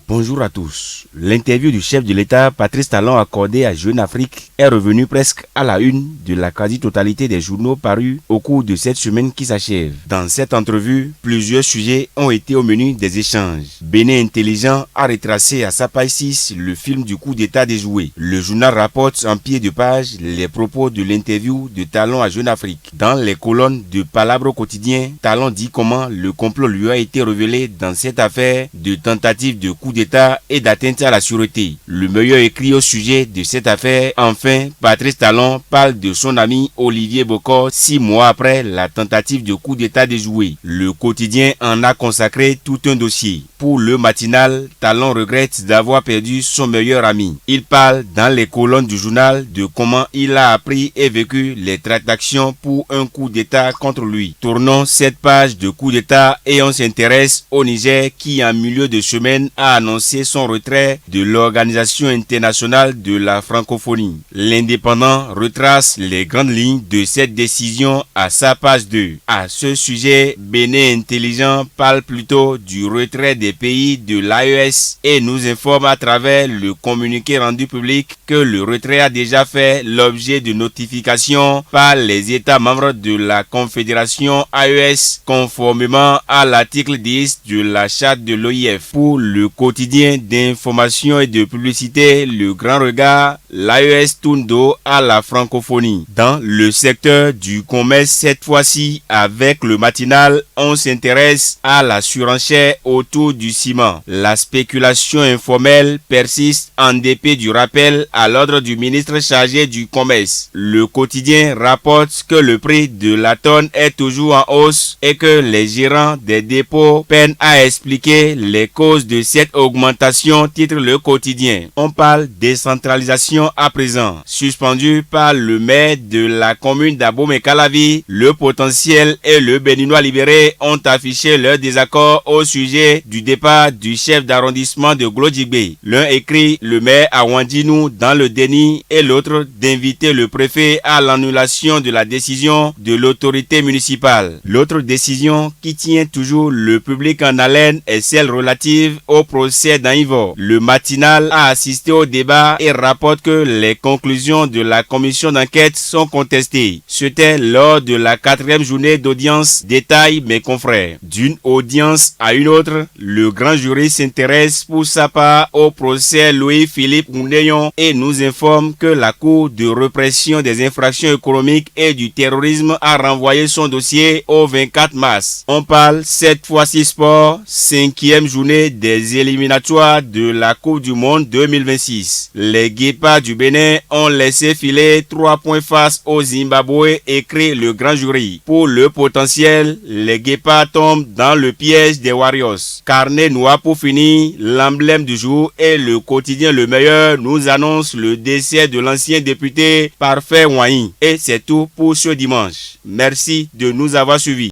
Bonjour à tous. L'interview du chef de l'État, Patrice Talon, accordée à Jeune Afrique, est revenue presque à la une de la quasi-totalité des journaux parus au cours de cette semaine qui s'achève. Dans cette entrevue, plusieurs sujets ont été au menu des échanges. Bénin Intelligent a retracé à sa page 6 le film du coup d'État déjoué. Le journal rapporte en pied de page les propos de l'interview de Talon à Jeune Afrique. Dans les colonnes de Palabre au quotidien, Talon dit comment le complot lui a été révélé dans cette affaire de tentative de coup d'État et d'atteinte à la sûreté. Le meilleur écrit au sujet de cette affaire. Enfin, Patrice Talon parle de son ami Olivier Bokor 6 mois après la tentative de coup d'État déjouée. Le quotidien en a consacré tout un dossier. Pour le matinal, Talon regrette d'avoir perdu son meilleur ami. Il parle dans les colonnes du journal de comment il a appris et vécu les tractations pour un coup d'État contre lui. Tournons cette page de coup d'État et on s'intéresse au Niger qui, en milieu de semaine, a annoncé son retrait de l'Organisation internationale de la francophonie. L'Indépendant retrace les grandes lignes de cette décision à sa page 2. À ce sujet, Bénin Intelligent parle plutôt du retrait des pays de l'AES et nous informe à travers le communiqué rendu public que le retrait a déjà fait l'objet de notifications par les États membres de la Confédération AES conformément à l'article 10 de la charte de l'OIF. Pour le quotidien d'information et de publicité Le Grand Regard, l'AES tourne dos à la francophonie. Dans le secteur du commerce, cette fois-ci avec le matinal, on s'intéresse à la surenchère autour du ciment. La spéculation informelle persiste en dépit du rappel à l'ordre du ministre chargé du commerce. Le quotidien rapporte que le prix de la tonne est toujours en hausse et que les gérants des dépôts peinent à expliquer les causes de cette augmentation, titre le quotidien. On parle décentralisation à présent. Suspendu par le maire de la commune d'Abomey-Calavi, le potentiel et le béninois libéré ont affiché leur désaccord au sujet du départ du chef d'arrondissement de Glodjibé. L'un écrit le maire à Wandinou dans le déni et l'autre d'inviter le préfet à l'annulation de la décision de l'autorité municipale. L'autre décision qui tient toujours le public en haleine est celle relative au procès d'Anivor. Le matinal a assisté au débat et rapporte que les conclusions de la commission d'enquête sont contestées. C'était lors de la 4e journée d'audience, détaille mes confrères. D'une audience à une autre, le grand jury s'intéresse pour sa part au procès Louis-Philippe Oundéyon et nous informe que la Cour de répression des infractions économiques et du terrorisme a renvoyé son dossier au 24 mars. On parle cette fois-ci sport, 5e journée des éliminatoires de la Coupe du Monde 2026. Les Guépards du Bénin ont laissé filer 3 points face au Zimbabwe, écrit le grand jury. Pour le potentiel, les Guépards tombent dans le piège des Warriors. Carnet noir pour finir, l'emblème du jour et le quotidien Le Meilleur nous annonce le décès de l'ancien député Parfait Ouahi. Et c'est tout pour ce dimanche. Merci de nous avoir suivis.